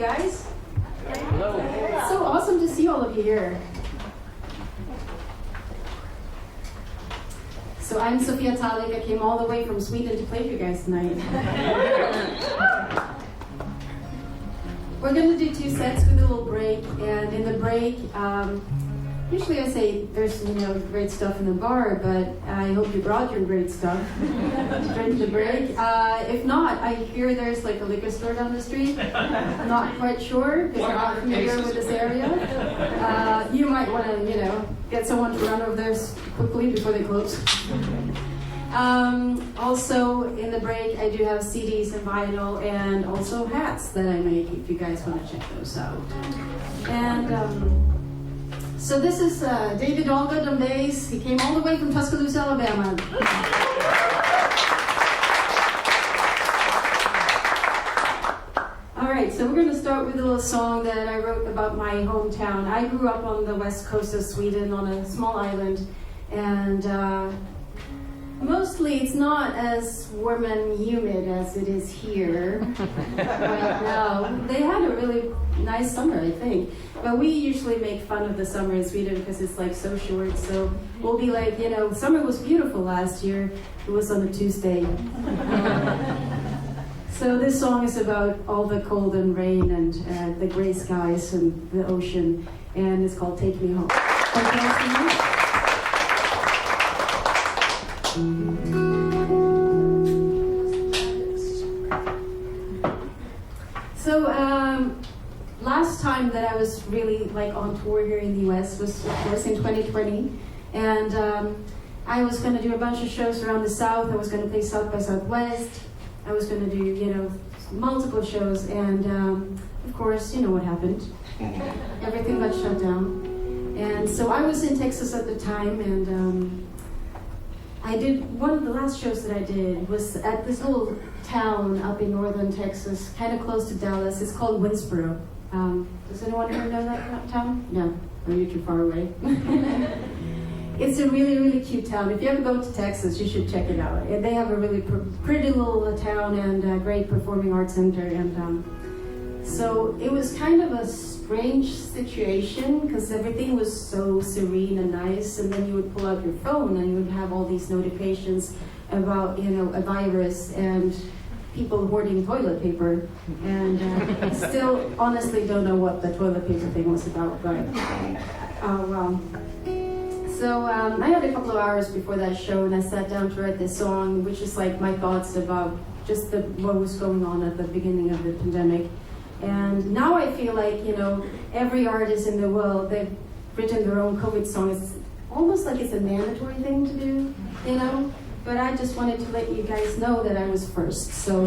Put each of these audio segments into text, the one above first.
guys. Hello. It's so awesome to see all of you here. So I'm Sofia Talvik. I came all the way from Sweden to play for you guys tonight. We're going to do 2 sets with a little break, and in the break, usually I say there's great stuff in the bar, but I hope you brought your great stuff to drink the break. If not, I hear there's like a liquor store down the street. I'm not quite sure because I'm not familiar with this area. You might want to, get someone to run over there quickly before they close. Also, in the break, I do have CDs and vinyl and also hats that I make if you guys want to check those out. And so this is David Allgood on bass. He came all the way from Tuscaloosa, Alabama. All right, so we're going to start with a little song that I wrote about my hometown. I grew up on the west coast of Sweden on a small island, and mostly it's not as warm and humid as it is here right now. They had a really nice summer, I think. But we usually make fun of the summer in Sweden because it's like so short. So we'll be like, summer was beautiful last year. It was on a Tuesday. So this song is about all the cold and rain and the gray skies and the ocean. And it's called Take Me Home. So last time that I was really on tour here in the US was of course in 2020, and I was going to do a bunch of shows around the South. I was going to play South by Southwest. I was going to do multiple shows, and of course what happened. Everything got shut down, and so I was in Texas at the time, and I did one of the last shows that I did was at this little town up in northern Texas, kind of close to Dallas. It's called Windsor. Does anyone here know that town? No, or you're too far away. It's a really, really cute town. If you ever go to Texas, you should check it out. They have a really pretty little town and a great performing arts center. And so it was kind of a strange situation because everything was so serene and nice, and then you would pull out your phone and you would have all these notifications about a virus and people hoarding toilet paper, and still honestly don't know what the toilet paper thing was about, but oh well. So I had a couple of hours before that show, and I sat down to write this song, which is like my thoughts about just what was going on at the beginning of the pandemic. And now I feel like, every artist in the world, they've written their own COVID song. It's almost like it's a mandatory thing to do, But I just wanted to let you guys know that I was first. So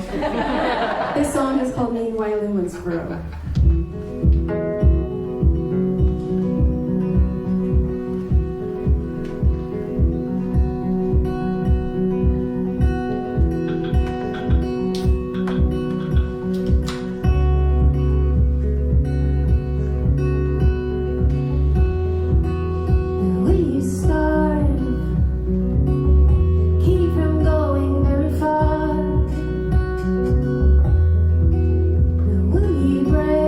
this song is called Meanwhile in Windsor. Break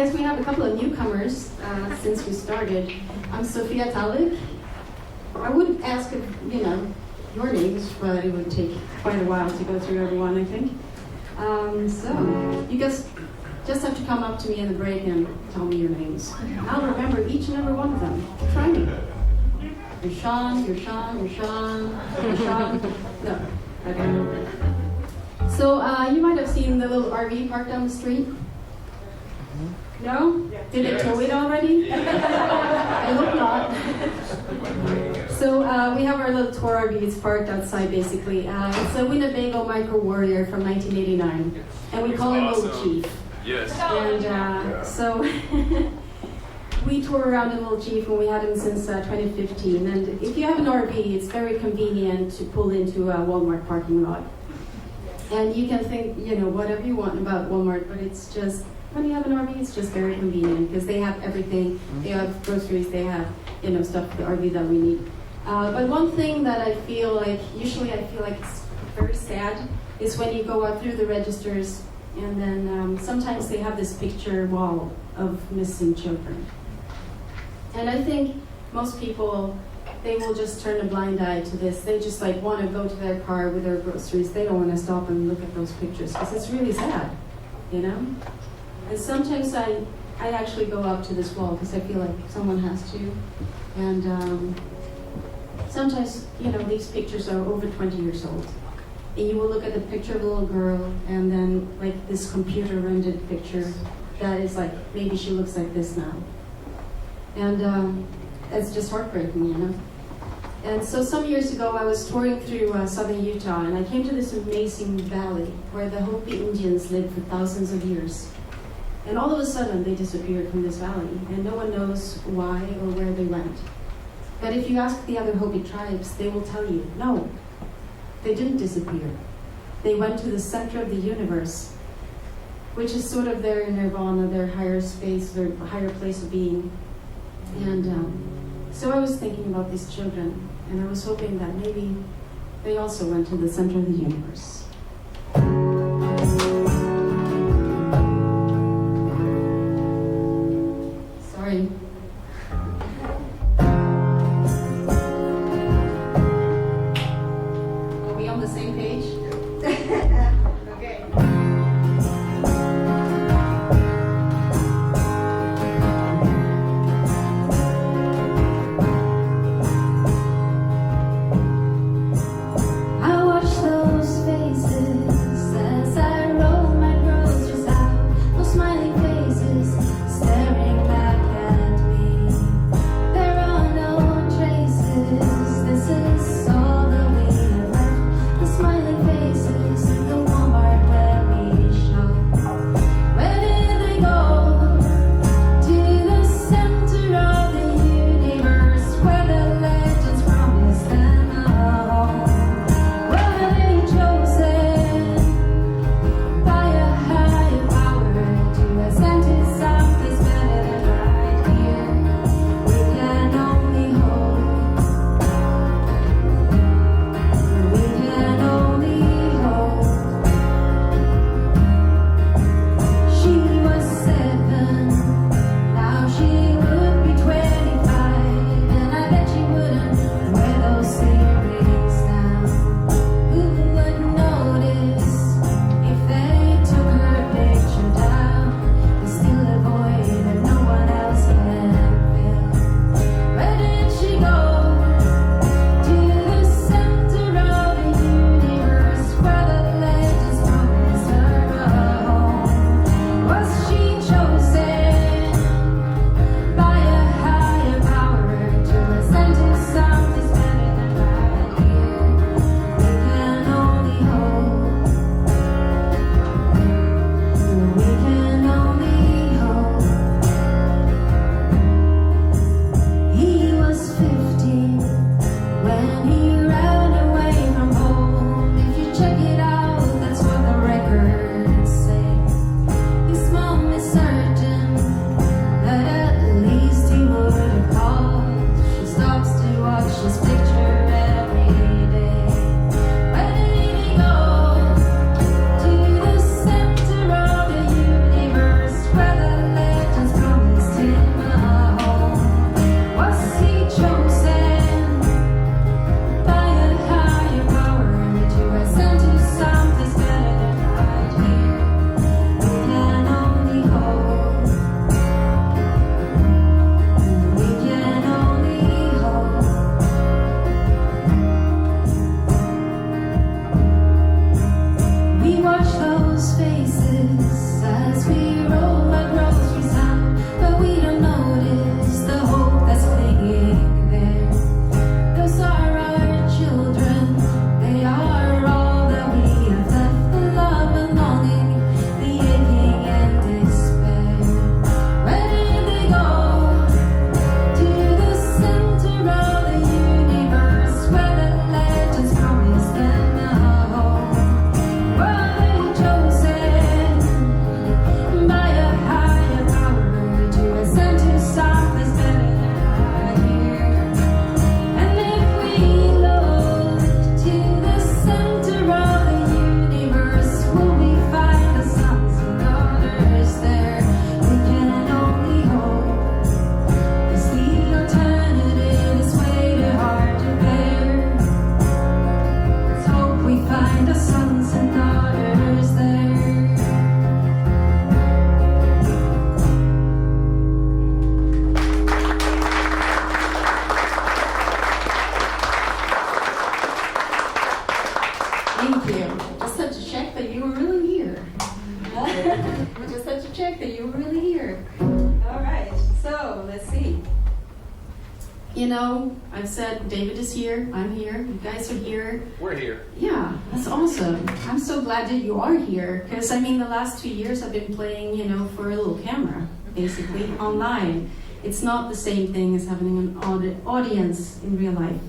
guess we have a couple of newcomers since we started. I'm Sofia Talvik. I would ask if, your names, but it would take quite a while to go through everyone, I think. So, you guys just have to come up to me in the break and tell me your names. I'll remember each and every one of them. Try me. You're Sean, you're Sean, you're Sean, you're Sean. No, okay. So, you might have seen the little RV parked down the street. No? Did it tow it already? I hope not. So we have our little tour RV. It's parked outside, basically. It's a Winnebago Micro Warrior from 1989, and we call him Little Chief. Yes. And so we tour around in Little Chief, and we had him since 2015. And if you have an RV, it's very convenient to pull into a Walmart parking lot. And you can think, whatever you want about Walmart, but it's just, when you have an RV, it's just very convenient because they have everything. They have groceries, they have, stuff for the RV that we need. But one thing that I feel like, usually I feel like it's very sad, is when you go out through the registers and then sometimes they have this picture wall of missing children. And I think most people, they will just turn a blind eye to this. They just want to go to their car with their groceries. They don't want to stop and look at those pictures because it's really sad, And sometimes I actually go up to this wall because I feel like someone has to. And sometimes, these pictures are over 20 years old. And you will look at the picture of a little girl and then this computer rendered picture that is maybe she looks like this now. And it's just heartbreaking, And so some years ago I was touring through southern Utah and I came to this amazing valley where the Hopi Indians lived for thousands of years. And all of a sudden, they disappeared from this valley, and no one knows why or where they went. But if you ask the other Hopi tribes, they will tell you, no, they didn't disappear. They went to the center of the universe, which is sort of their nirvana, their higher space, their higher place of being. And so I was thinking about these children, and I was hoping that maybe they also went to the center of the universe. Sorry. Are we on the same page? Okay. I watch those faces You know, I've said David is here, I'm here, you guys are here. We're here. Yeah, that's awesome. I'm so glad that you are here, because I mean the last 2 years I've been playing, you know, for a little camera, basically, online. It's not the same thing as having an audience in real life.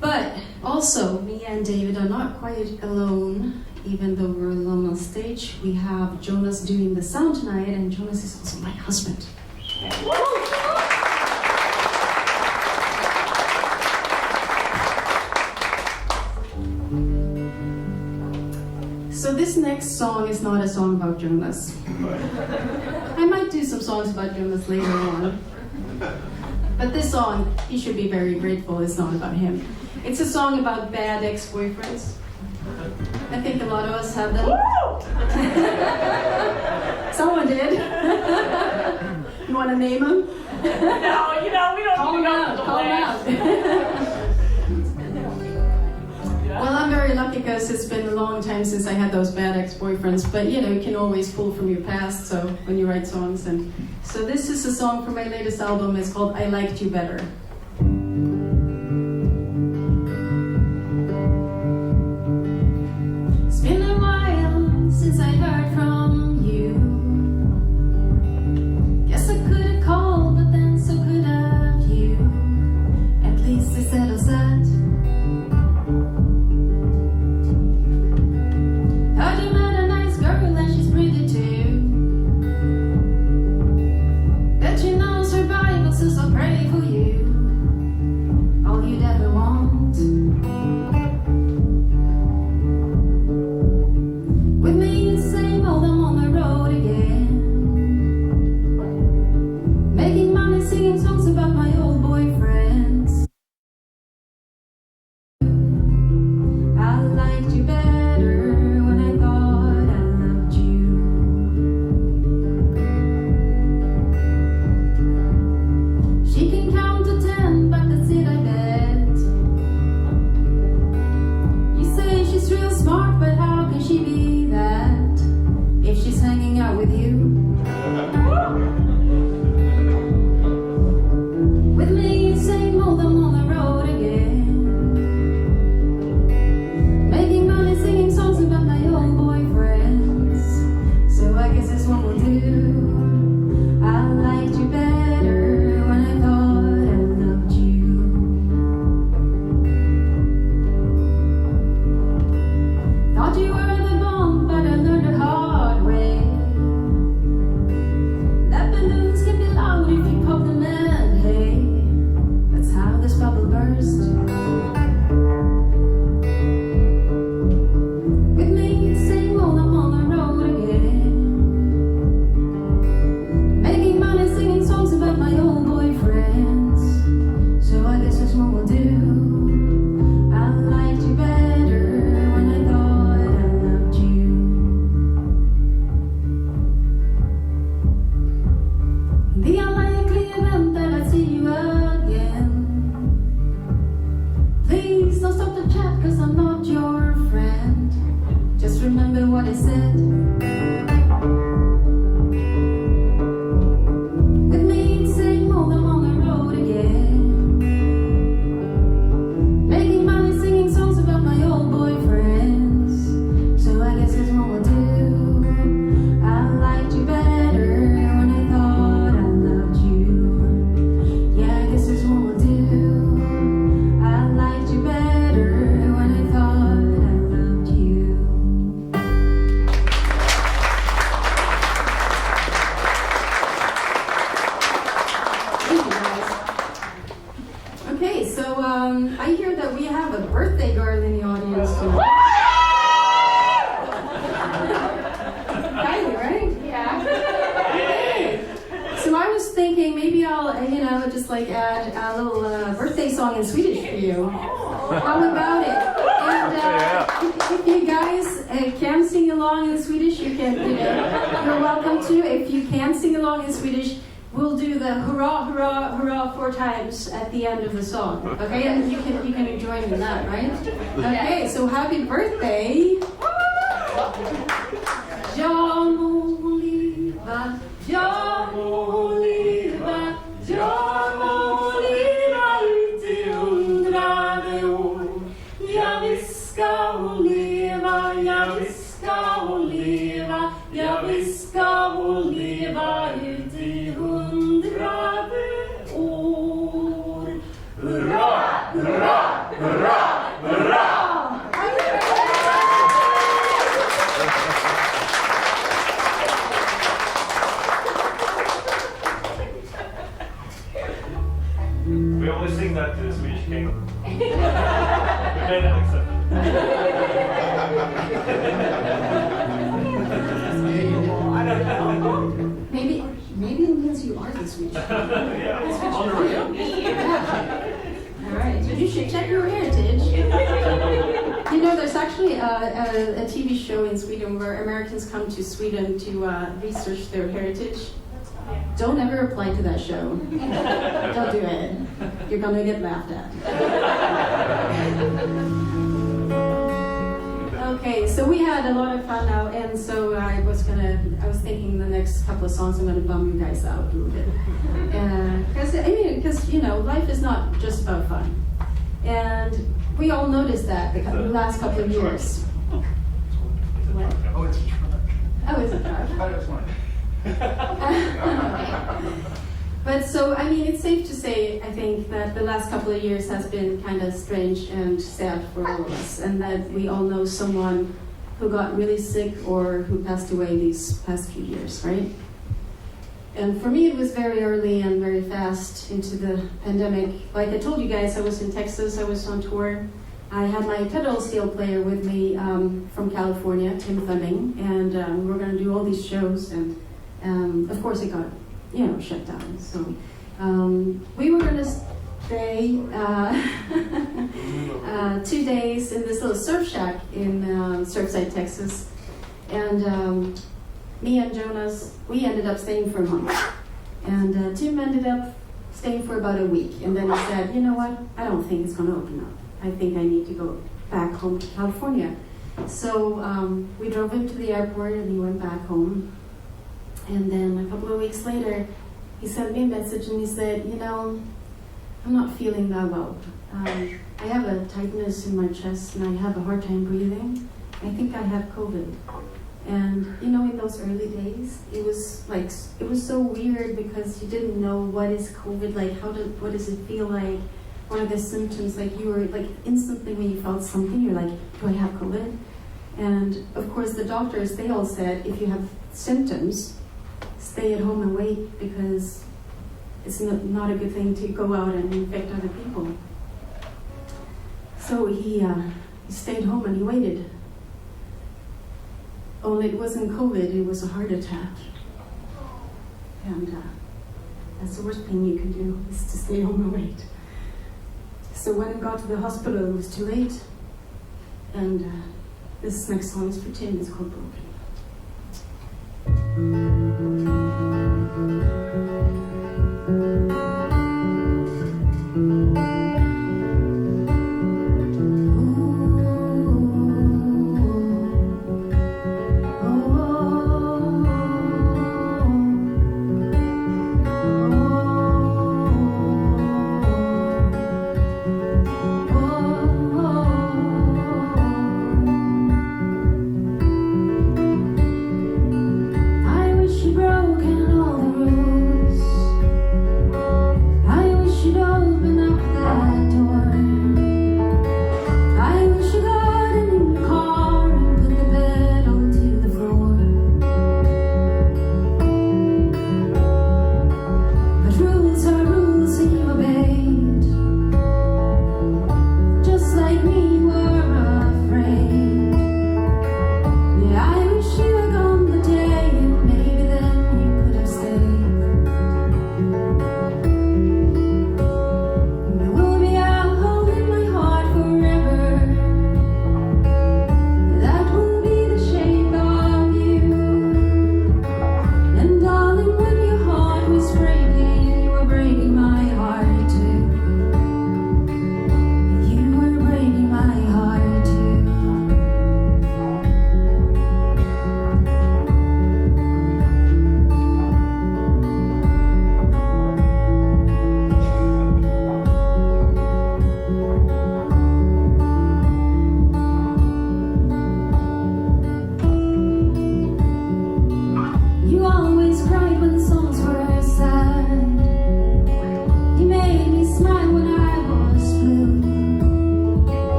But also, me and David are not quite alone, even though we're alone on stage. We have Jonas doing the sound tonight, and Jonas is also my husband. So this next song is not a song about Jonas. I might do some songs about Jonas later on. But this song, he should be very grateful, is not about him. It's a song about bad ex-boyfriends. I think a lot of us have them. Someone did. You want to name them? No, we don't. Call them out. Well, I'm very lucky because it's been a long time since I had those bad ex-boyfriends, but you know, you can always pull from your past, so when you write songs. And so this is a song from my latest album. It's called I Liked You Better. It's been a while since I heard from you. Guess I could have called, but then so could have you. At least instead of that. Heard you met a nice girl and she's pretty too. Bet she knows her Bible, so I'll pray for you. All you'd ever want. With me the same old, I'm on the road again. Making money, singing songs about my old boyfriends. I liked you better when I thought I loved you. She can count to 10, but that's it, I bet. You say she's real smart, but how can she be that if she's hanging out with you? With me, same old, I'm on the road again. Making money, singing songs about my old boyfriends. So I guess this one will do. I liked you better when I thought I loved you. Thought you were the bomb, but I learned the hard way. That balloons can be loud if you pop them in, hey. That's how this bubble burst. With me, same old, I'm on the road again. Making money, singing songs about my old boyfriends. So I guess this one will do. I liked you better when I thought I loved you. The unlikely event that I see you again. Please don't stop the chat, cause I'm not your friend. Just remember what I said. With me, same old, I'm on the road again. Making money, singing songs about my old boyfriends. So I guess this one will do. I liked you better when I thought I loved you. Yeah, I guess this one will do. I liked you better when I thought I loved you. Thank you, guys. Okay, so I hear that we have a birthday girl in the audience tonight. Kylie, right? Yeah. Okay. So I was thinking maybe I'll, just like add a little birthday song in Swedish for you. How about it? And if you guys can sing along in Swedish, you can, you're welcome to. If you can't sing along in Swedish, we'll do the hurrah, hurrah, hurrah 4 times at the end of the song. Okay, and you can join in that, right? Okay, so happy birthday. John Oliva, John Oliva, John Oliva. We only sing that to the Swedish king. We made an exception. I don't know. Maybe it means you are the Swedish. Yeah, on the radio. All right, so you should check your heritage. You know, there's actually a TV show in Sweden where Americans come to Sweden to research their heritage. Don't ever apply to that show. Don't do it. You're gonna get laughed at. Okay, so we had a lot of fun now, and so I was thinking the next couple of songs I'm gonna bum you guys out a little bit. Because you know, life is not just about fun, and we all noticed that the last couple of years. What? Oh, it's a truck. Oh, it's a truck. I just wanted. But so, I mean, it's safe to say, I think, that the last couple of years has been kind of strange and sad for all of us, and that we all know someone who got really sick or who passed away these past few years, right? And for me, it was very early and very fast into the pandemic. Like I told you guys, I was in Texas, I was on tour. I had my pedal steel player with me from California, Tim Fleming, and we were going to do all these shows, and of course it got, shut down. So we were going to stay 2 days in this little surf shack in Surfside, Texas, and me and Jonas, we ended up staying for a month, and Tim ended up staying for about a week, and then he said, you know what, I don't think it's going to open up. I think I need to go back home to California. So we drove him to the airport and he went back home. And then a couple of weeks later, he sent me a message and he said, I'm not feeling that well. I have a tightness in my chest and I have a hard time breathing. I think I have COVID. And in those early days, it was so weird because you didn't know what is COVID like, what does it feel like? What are the symptoms? Like you were instantly when you felt something, you're like, do I have COVID? And of course the doctors, they all said, if you have symptoms, stay at home and wait because it's not a good thing to go out and infect other people. So he stayed home and he waited. Only it wasn't COVID, it was a heart attack. And that's the worst thing you can do, is to stay home and wait. So when I got to the hospital, it was too late. And this next song is for Tim, it's called Broken.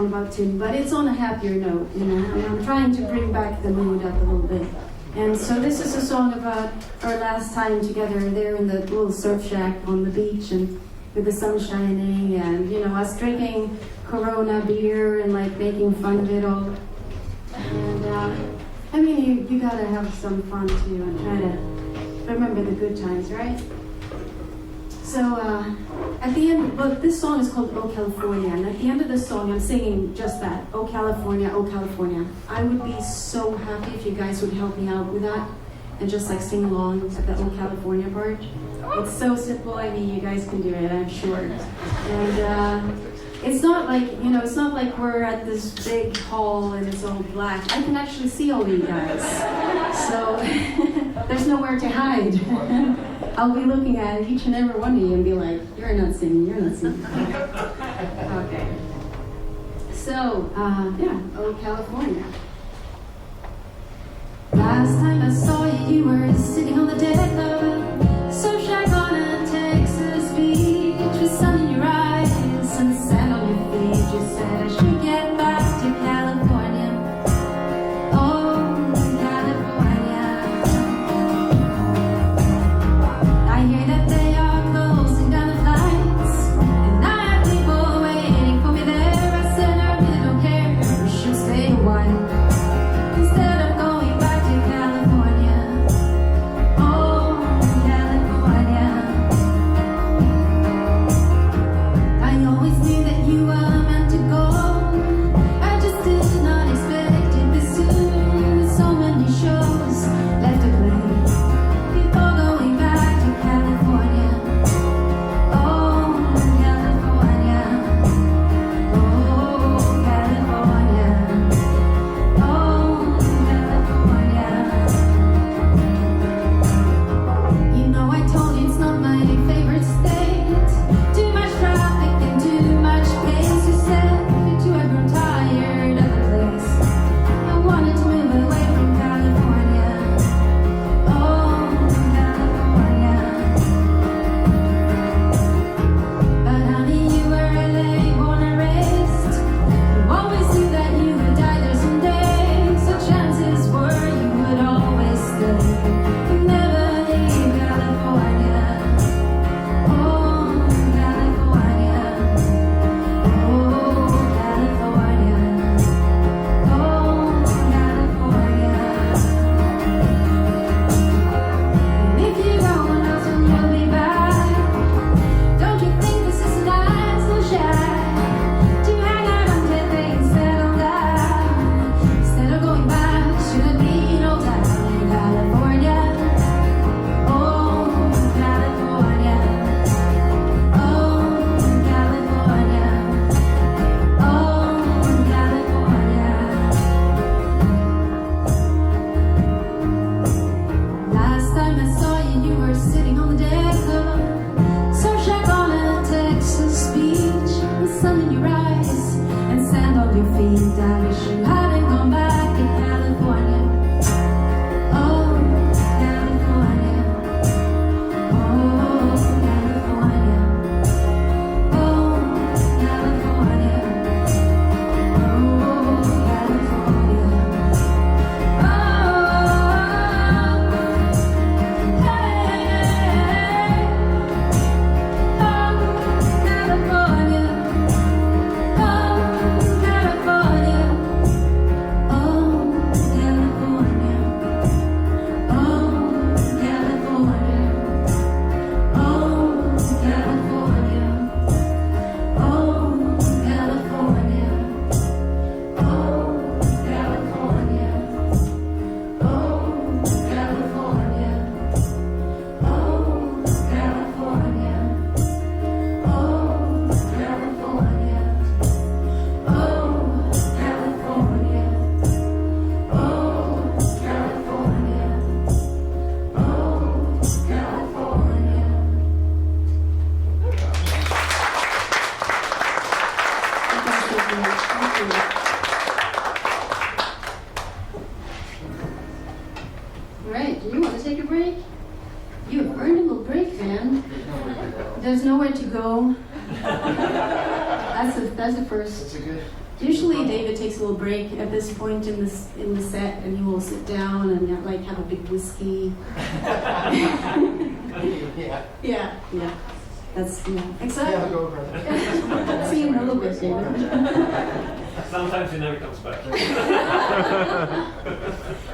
song about tint, but it's on a happier note, you know. And I'm trying to bring back the mood up a little bit. And so this is a song about our last time together there in the little surf shack on the beach and with the sun shining and, you know, us drinking Corona beer and like making fun of it all. And I mean, you gotta have some fun too and try to remember the good times, right? So at the end, well, this song is called Oh California, and at the end of the song I'm singing just that, Oh California, Oh California. I would be so happy if you guys would help me out with that and just like sing along at the Oh California part. It's so simple, I mean, you guys can do it, I'm sure. And it's not like, you know, it's not like we're at this big hall and it's all black. I can actually see all you guys. So there's nowhere to hide. I'll be looking at each and every one of you and be like, you're not singing, you're not singing. Okay. So, yeah, Oh California. Last time I saw you, you were sitting on the deck of a surf shack on a Texas beach with sun in your eyes and sand on your feet. You said I should get back to California. Oh, California. I hear that they are closing down the flights, and I have people waiting for me there. I said I really don't care, we should stay a while instead of going back to California. Oh, California. I always knew that you were meant to go. I just did not expect it this soon. So many shows left to play before going back to California. Oh, California. Oh, California. Oh, California. You know I told you it's not my favorite state. Too much traffic and too much pace. You said you too had grown tired of the place. I wanted to move away from California. Oh, California. But honey, you were LA born and raised. You always knew that you would die there someday. So chances were you would always stay. You never leave California. Oh, California. Oh, California. Oh, California. And if you go, know soon you'll be back. Don't you think this is a nice little shack to hang out until things settle down? Instead of going back, should have been old town California. Oh, California. Oh, California. Oh, California. Last time I saw you, you were sitting on the deck of a surf shack on a Texas beach with sun in your eyes and sand on your feet. I wish you hadn't gone back to California. Oh, California. Oh, California. Oh, California. Oh, California. Oh, All right, do you want to take a break? You've earned a little break, man. There's nowhere to go. That's a first. It's a good Usually David takes a little break at this point in the set, and he will sit down and like have a big whiskey. Yeah. Yeah. That's exactly. Yeah, go over there. See you in a little bit, David. Sometimes he never comes back.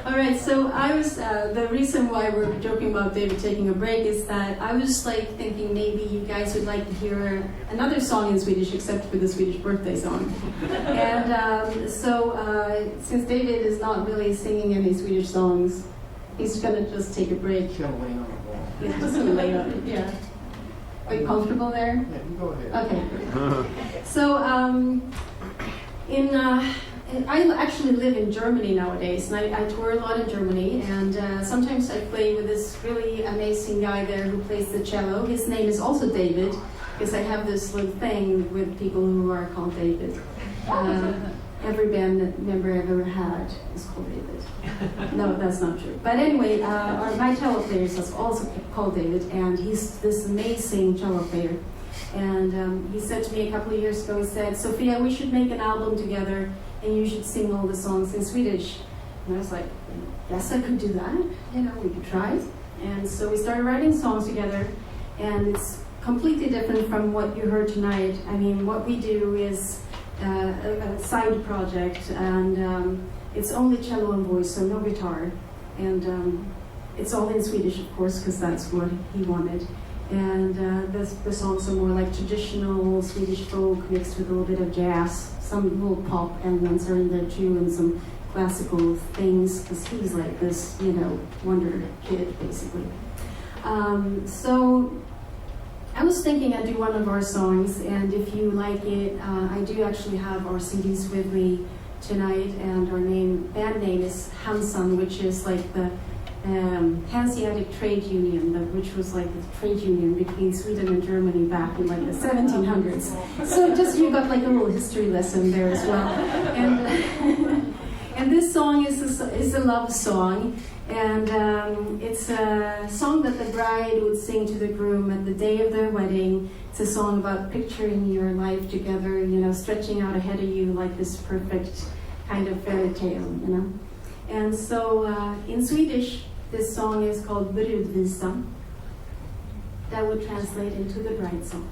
All right, so I was, the reason why we're joking about David taking a break is that I was like thinking maybe you guys would like to hear another song in Swedish except for the Swedish birthday song. And so since David is not really singing any Swedish songs, he's gonna just take a break. He's gonna lay on the wall. He's just gonna lay on it, yeah. Are you comfortable there? Yeah, you go ahead. Okay. So, I actually live in Germany nowadays, and I tour a lot in Germany, and sometimes I play with this really amazing guy there who plays the cello. His name is also David, because I have this little thing with people who are called David. Every band member I've ever had is called David. No, that's not true. But anyway, my cello player is also called David, and he's this amazing cello player. And he said to me a couple of years ago, he said, Sofia, we should make an album together, and you should sing all the songs in Swedish. And I was like, yes, I could do that. You know, we could try it. And so we started writing songs together, and it's completely different from what you heard tonight. I mean, what we do is a side project, and it's only cello and voice, so no guitar. And it's all in Swedish, of course, because that's what he wanted. And the songs are more like traditional Swedish folk mixed with a little bit of jazz, some little pop elements are in there too, and some classical things, because he's like this, you know, wonder kid, basically. So I was thinking I'd do one of our songs, and if you like it, I do actually have our CDs with me tonight, and our band name is Hansan, which is like the Hanseatic Trade Union, which was like a trade union between Sweden and Germany back in like the 1700s. So just you got like a little history lesson there as well. And this song is a love song, and it's a song that the bride would sing to the groom at the day of their wedding. It's a song about picturing your life together, you know, stretching out ahead of you like this perfect kind of fairy tale, you know. And so in Swedish, this song is called Brudvisa. That would translate into the bride song.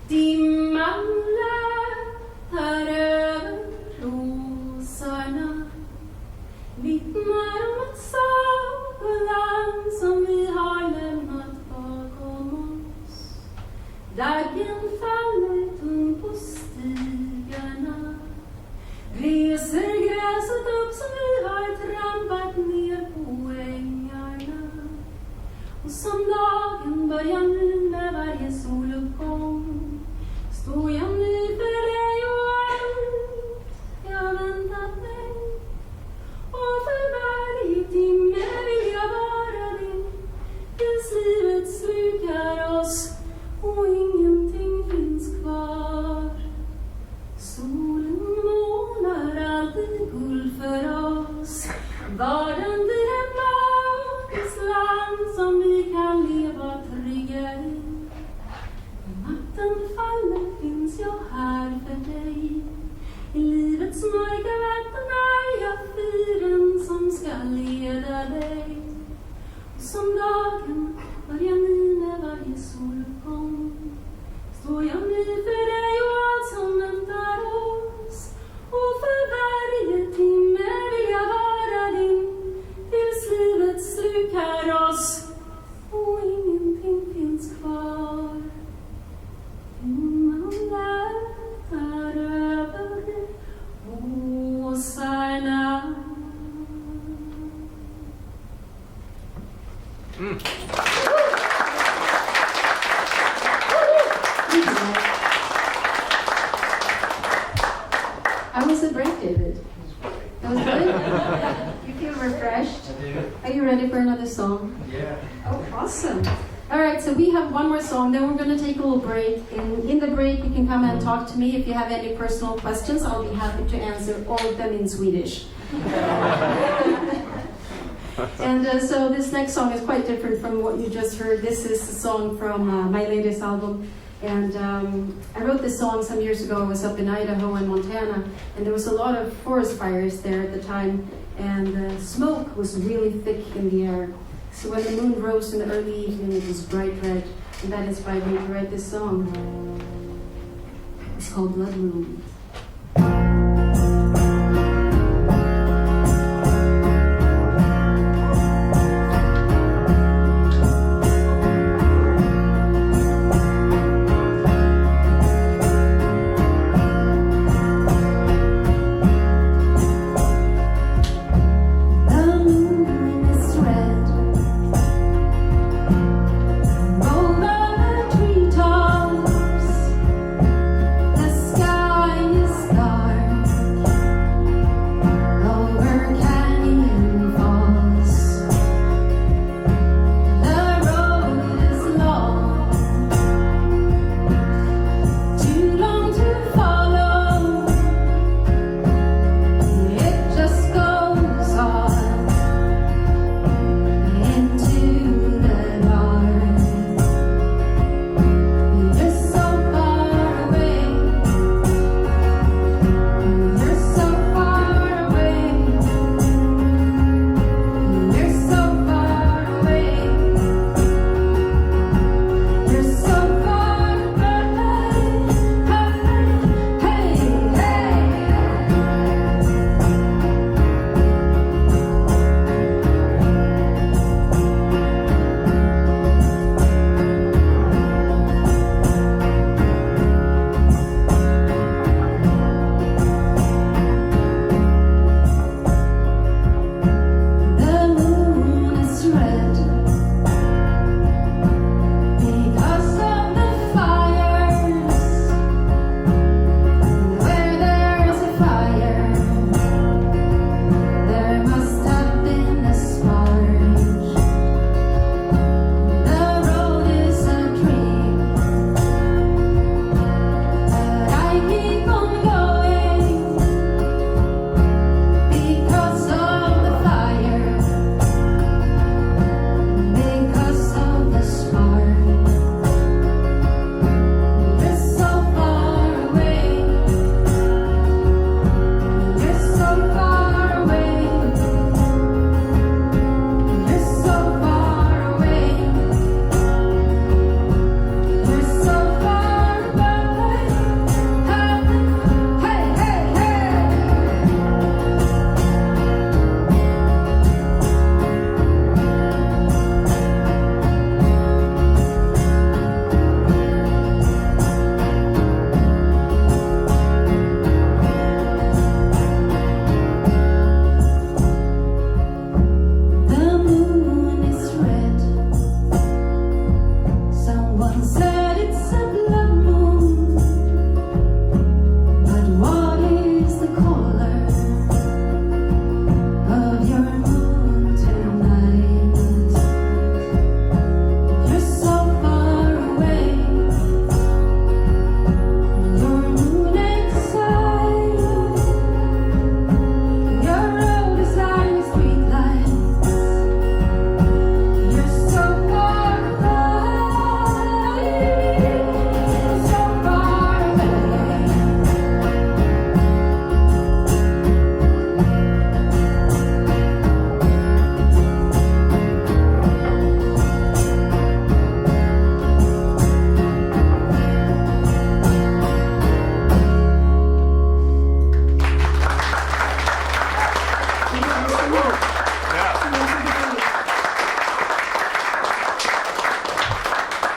Dimman lättar över rosorna, vittnar om ett sagoland som vi har lämnat bakom oss. Daggen faller tung på stigarna, reser gräset upp som vi har trampat ner på ängarna. Och som dagen börjar nu med varje soluppgång, står jag nu för dig och allt jag väntat mig. Och för varje timme vill jag vara din, tills livet slukar oss och ingenting finns kvar. Solen målar alltid guld för oss, vardagen blir ett magiskt land som vi kan leva trygga i. När natten faller finns jag här för dig, i livets mörka vatten är jag fyren som ska leda dig. Och som dagen börjar nu med varje soluppgång, står jag nu för dig och allt som väntar oss. Och för varje timme vill jag vara din, tills livet slukar oss och ingenting finns kvar. Dimman lättar över åsarna. How was the break, David? That was good? You feel refreshed? I do. Are you ready for another song? Yeah. Oh, awesome. All right, so we have one more song, then we're going to take a little break. And in the break, you can come and talk to me. If you have any personal questions, I'll be happy to answer all of them in Swedish. And so this next song is quite different from what you just heard. This is a song from my latest album. And I wrote this song some years ago. I was up in Idaho and Montana, and there was a lot of forest fires there at the time, and the smoke was really thick in the air. So when the moon rose in the early evening, it was bright red, and that inspired me to write this song. It's called Blood Moon.